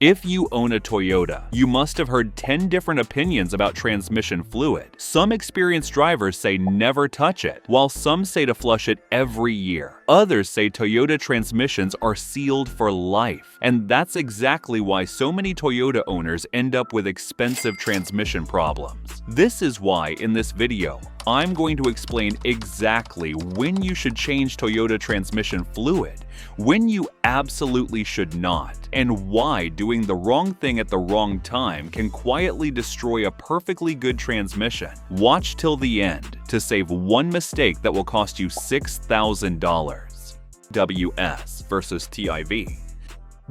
If you own a Toyota, you must have heard 10 different opinions about transmission fluid. Some experienced drivers say never touch it, while some say to flush it every year. Others say Toyota transmissions are sealed for life, and that's exactly why so many Toyota owners end up with expensive transmission problems. This is why, in this video, I'm going to explain exactly when you should change Toyota transmission fluid, when you absolutely should not, and why doing the wrong thing at the wrong time can quietly destroy a perfectly good transmission. Watch till the end to save one mistake that will cost you $6,000. WS versus TIV.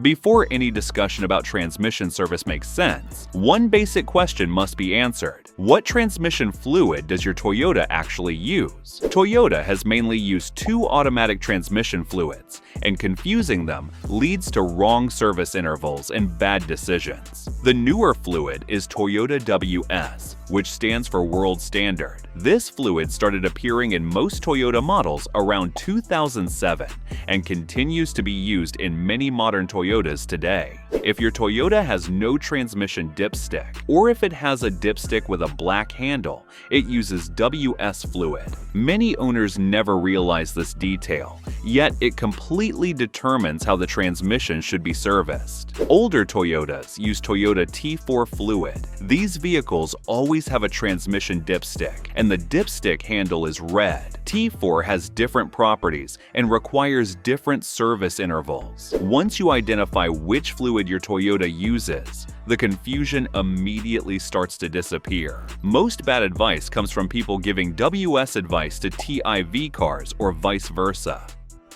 Before any discussion about transmission service makes sense, one basic question must be answered. What transmission fluid does your Toyota actually use? Toyota has mainly used two automatic transmission fluids, and confusing them leads to wrong service intervals and bad decisions. The newer fluid is Toyota WS, which stands for World Standard. This fluid started appearing in most Toyota models around 2007 and continues to be used in many modern Toyotas today. If your Toyota has no transmission dipstick, or if it has a dipstick with a black handle, it uses WS fluid. Many owners never realize this detail, yet it completely determines how the transmission should be serviced. Older Toyotas use Toyota T4 fluid. These vehicles always have a transmission dipstick, and the dipstick handle is red. T4 has different properties and requires different service intervals. Once you identify which fluid your Toyota uses, the confusion immediately starts to disappear. Most bad advice comes from people giving WS advice to TIV cars or vice versa.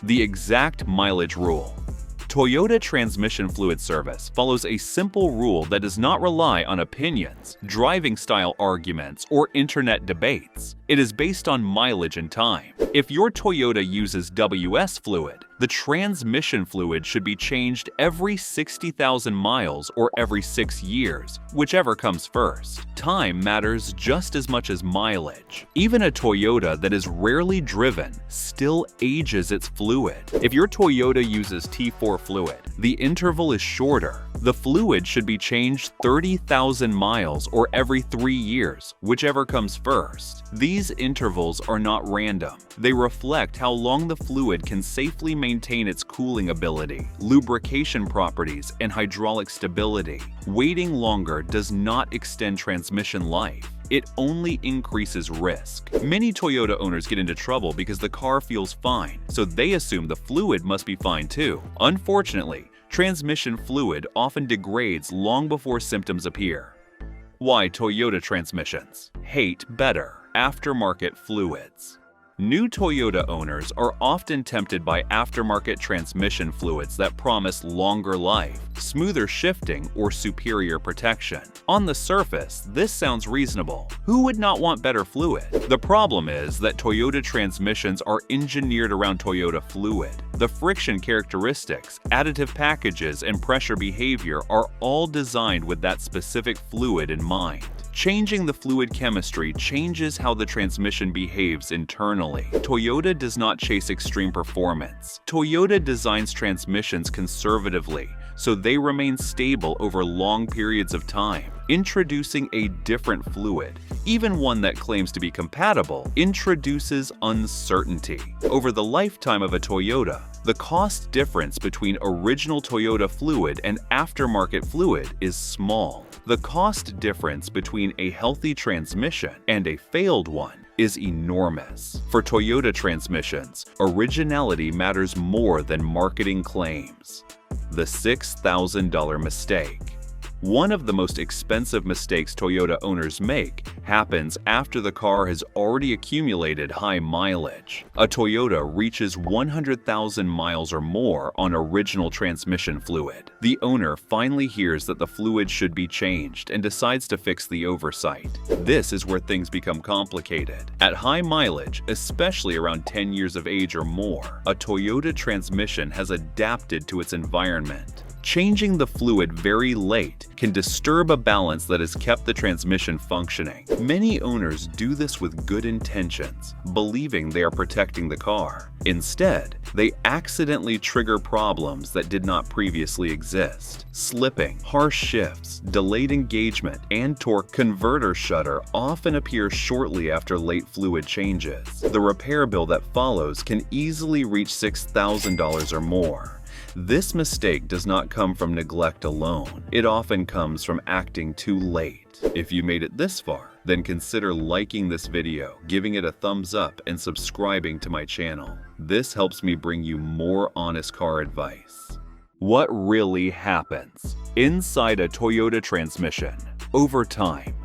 The exact mileage rule. Toyota transmission fluid service follows a simple rule that does not rely on opinions, driving style arguments, or internet debates. It is based on mileage and time. If your Toyota uses WS fluid, the transmission fluid should be changed every 60,000 miles or every 6 years, whichever comes first. Time matters just as much as mileage. Even a Toyota that is rarely driven still ages its fluid. If your Toyota uses T4 fluid, the interval is shorter. The fluid should be changed 30,000 miles or every 3 years, whichever comes first. These intervals are not random. They reflect how long the fluid can safely maintain its cooling ability, lubrication properties, and hydraulic stability. Waiting longer does not extend transmission life. It only increases risk. Many Toyota owners get into trouble because the car feels fine, so they assume the fluid must be fine too. Unfortunately, transmission fluid often degrades long before symptoms appear. Why Toyota transmissions hate better aftermarket fluids. New Toyota owners are often tempted by aftermarket transmission fluids that promise longer life, smoother shifting, or superior protection. On the surface, this sounds reasonable. Who would not want better fluid? The problem is that Toyota transmissions are engineered around Toyota fluid. The friction characteristics, additive packages, and pressure behavior are all designed with that specific fluid in mind. Changing the fluid chemistry changes how the transmission behaves internally. Toyota does not chase extreme performance. Toyota designs transmissions conservatively, so they remain stable over long periods of time. Introducing a different fluid, even one that claims to be compatible, introduces uncertainty. Over the lifetime of a Toyota, the cost difference between original Toyota fluid and aftermarket fluid is small. The cost difference between a healthy transmission and a failed one is enormous. For Toyota transmissions, originality matters more than marketing claims. The $6,000 mistake. One of the most expensive mistakes Toyota owners make happens after the car has already accumulated high mileage. A Toyota reaches 100,000 miles or more on original transmission fluid. The owner finally hears that the fluid should be changed and decides to fix the oversight. This is where things become complicated. At high mileage, especially around 10 years of age or more, a Toyota transmission has adapted to its environment. Changing the fluid very late can disturb a balance that has kept the transmission functioning. Many owners do this with good intentions, believing they are protecting the car. Instead, they accidentally trigger problems that did not previously exist. Slipping, harsh shifts, delayed engagement, and torque converter shutter often appear shortly after late fluid changes. The repair bill that follows can easily reach $6,000 or more. This mistake does not come from neglect alone. It often comes from acting too late. If you made it this far, then consider liking this video, giving it a thumbs up, and subscribing to my channel. This helps me bring you more honest car advice. What really happens inside a Toyota transmission over time?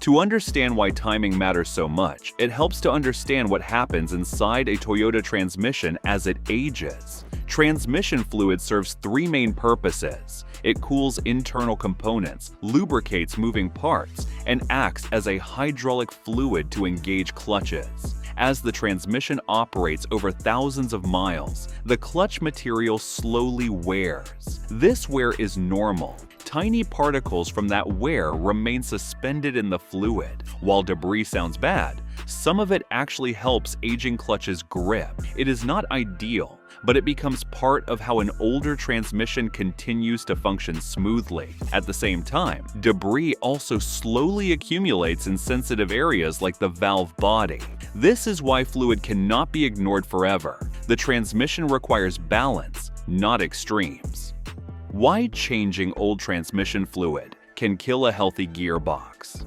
To understand why timing matters so much, it helps to understand what happens inside a Toyota transmission as it ages. Transmission fluid serves three main purposes. It cools internal components, lubricates moving parts, and acts as a hydraulic fluid to engage clutches. As the transmission operates over thousands of miles, the clutch material slowly wears. This wear is normal. Tiny particles from that wear remain suspended in the fluid. While debris sounds bad, some of it actually helps aging clutches grip. It is not ideal, but it becomes part of how an older transmission continues to function smoothly. At the same time, debris also slowly accumulates in sensitive areas like the valve body. This is why fluid cannot be ignored forever. The transmission requires balance, not extremes. Why changing old transmission fluid can kill a healthy gearbox?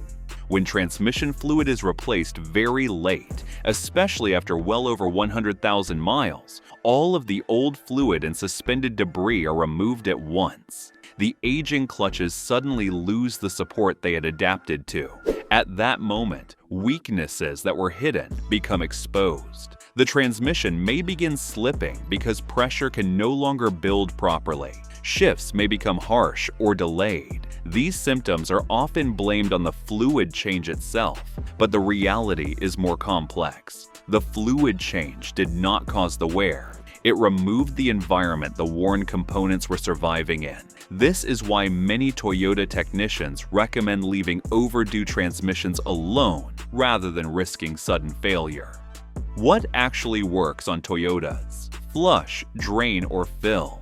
When transmission fluid is replaced very late, especially after well over 100,000 miles, all of the old fluid and suspended debris are removed at once. The aging clutches suddenly lose the support they had adapted to. At that moment, weaknesses that were hidden become exposed. The transmission may begin slipping because pressure can no longer build properly. Shifts may become harsh or delayed. These symptoms are often blamed on the fluid change itself, but the reality is more complex. The fluid change did not cause the wear. It removed the environment the worn components were surviving in. This is why many Toyota technicians recommend leaving overdue transmissions alone rather than risking sudden failure. What actually works on Toyotas? Flush, drain, or fill?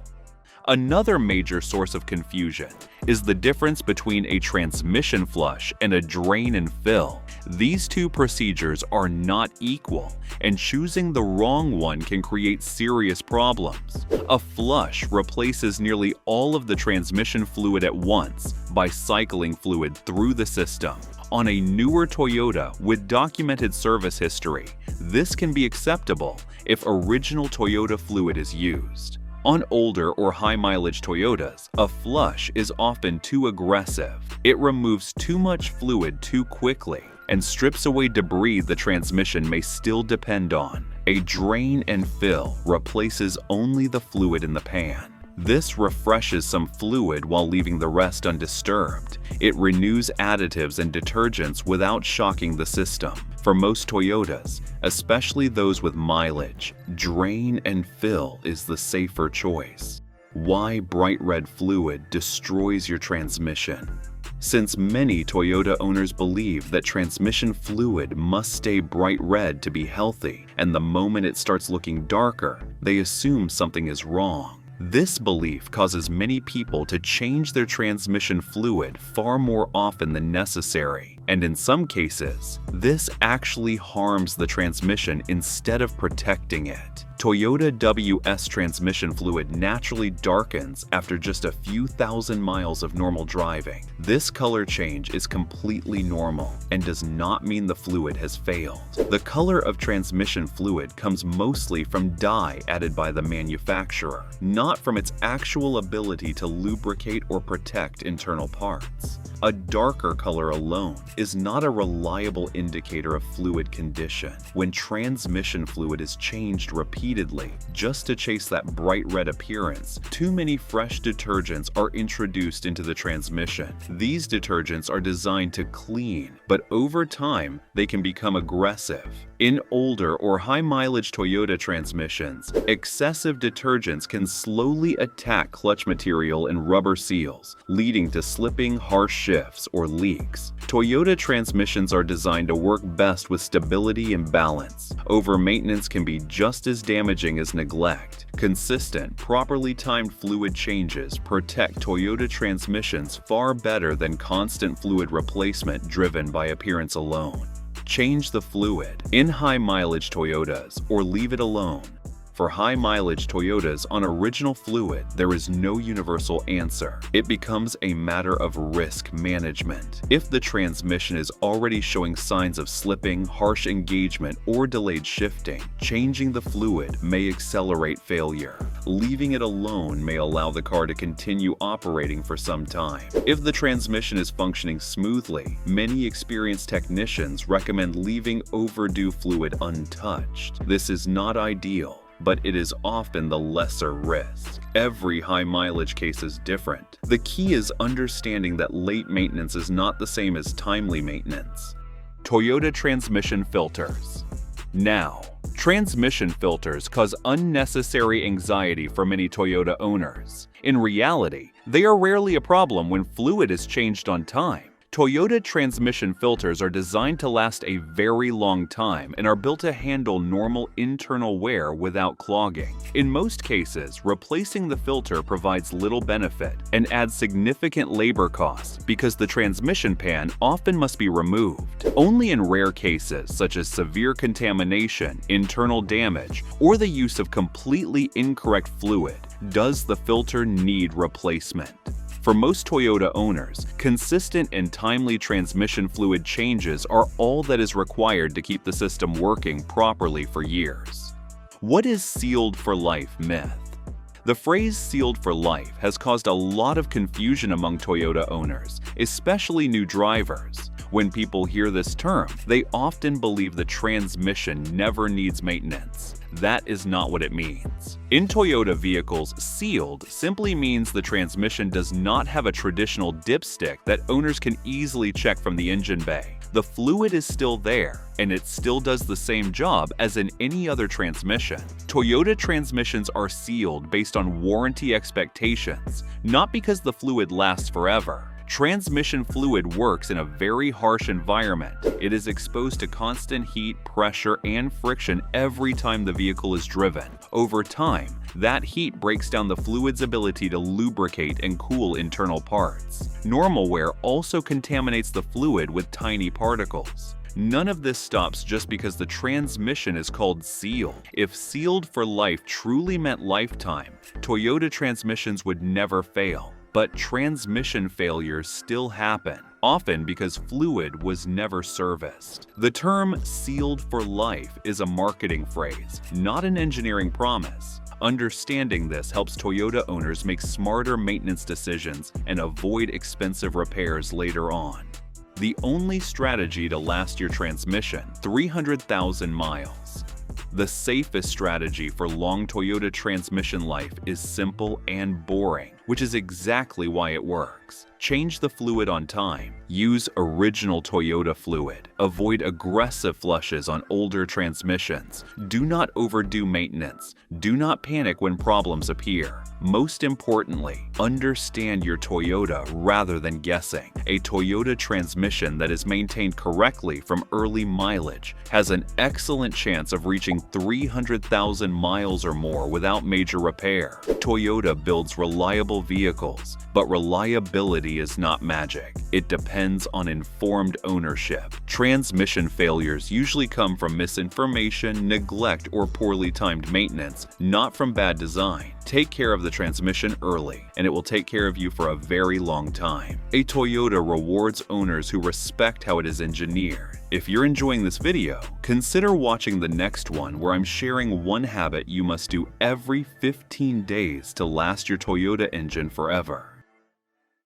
Another major source of confusion is the difference between a transmission flush and a drain and fill. These two procedures are not equal, and choosing the wrong one can create serious problems. A flush replaces nearly all of the transmission fluid at once by cycling fluid through the system. On a newer Toyota with documented service history, this can be acceptable if original Toyota fluid is used. On older or high-mileage Toyotas, a flush is often too aggressive. It removes too much fluid too quickly and strips away debris the transmission may still depend on. A drain and fill replaces only the fluid in the pan. This refreshes some fluid while leaving the rest undisturbed. It renews additives and detergents without shocking the system. For most Toyotas, especially those with mileage, drain and fill is the safer choice. Why bright red fluid destroys your transmission? Since many Toyota owners believe that transmission fluid must stay bright red to be healthy, and the moment it starts looking darker, they assume something is wrong. This belief causes many people to change their transmission fluid far more often than necessary, and in some cases, this actually harms the transmission instead of protecting it. Toyota WS transmission fluid naturally darkens after just a few thousand miles of normal driving. This color change is completely normal and does not mean the fluid has failed. The color of transmission fluid comes mostly from dye added by the manufacturer, not from its actual ability to lubricate or protect internal parts. A darker color alone is not a reliable indicator of fluid condition. When transmission fluid is changed repeatedly just to chase that bright red appearance, too many fresh detergents are introduced into the transmission. These detergents are designed to clean, but over time, they can become aggressive. In older or high-mileage Toyota transmissions, excessive detergents can slowly attack clutch material and rubber seals, leading to slipping, harsh shifts, or leaks. Toyota transmissions are designed to work best with stability and balance. Over-maintenance can be just as damaging as neglect. Consistent, properly timed fluid changes protect Toyota transmissions far better than constant fluid replacement driven by appearance alone. Change the fluid in high-mileage Toyotas or leave it alone. For high-mileage Toyotas on original fluid, there is no universal answer. It becomes a matter of risk management. If the transmission is already showing signs of slipping, harsh engagement, or delayed shifting, changing the fluid may accelerate failure. Leaving it alone may allow the car to continue operating for some time. If the transmission is functioning smoothly, many experienced technicians recommend leaving overdue fluid untouched. This is not ideal, but it is often the lesser risk. Every high-mileage case is different. The key is understanding that late maintenance is not the same as timely maintenance. Toyota transmission filters. Now, transmission filters cause unnecessary anxiety for many Toyota owners. In reality, they are rarely a problem when fluid is changed on time. Toyota transmission filters are designed to last a very long time and are built to handle normal internal wear without clogging. In most cases, replacing the filter provides little benefit and adds significant labor costs because the transmission pan often must be removed. Only in rare cases, such as severe contamination, internal damage, or the use of completely incorrect fluid, does the filter need replacement. For most Toyota owners, consistent and timely transmission fluid changes are all that is required to keep the system working properly for years. What is sealed for life myth? The phrase sealed for life has caused a lot of confusion among Toyota owners, especially new drivers. When people hear this term, they often believe the transmission never needs maintenance. That is not what it means. In Toyota vehicles, sealed simply means the transmission does not have a traditional dipstick that owners can easily check from the engine bay. The fluid is still there, and it still does the same job as in any other transmission. Toyota transmissions are sealed based on warranty expectations, not because the fluid lasts forever. Transmission fluid works in a very harsh environment. It is exposed to constant heat, pressure, and friction every time the vehicle is driven. Over time, that heat breaks down the fluid's ability to lubricate and cool internal parts. Normal wear also contaminates the fluid with tiny particles. None of this stops just because the transmission is called sealed. If sealed for life truly meant lifetime, Toyota transmissions would never fail. But transmission failures still happen, often because fluid was never serviced. The term sealed for life is a marketing phrase, not an engineering promise. Understanding this helps Toyota owners make smarter maintenance decisions and avoid expensive repairs later on. The only strategy to last your transmission: 300,000 miles. The safest strategy for long Toyota transmission life is simple and boring, which is exactly why it works. Change the fluid on time. Use original Toyota fluid. Avoid aggressive flushes on older transmissions. Do not overdo maintenance. Do not panic when problems appear. Most importantly, understand your Toyota rather than guessing. A Toyota transmission that is maintained correctly from early mileage has an excellent chance of reaching 300,000 miles or more without major repair. Toyota builds reliable vehicles, but reliability is not magic. It depends on informed ownership. Transmission failures usually come from misinformation, neglect, or poorly timed maintenance, not from bad design. Take care of the transmission early, and it will take care of you for a very long time. A Toyota rewards owners who respect how it is engineered. If you're enjoying this video, consider watching the next one where I'm sharing one habit you must do every 15 days to last your Toyota engine forever.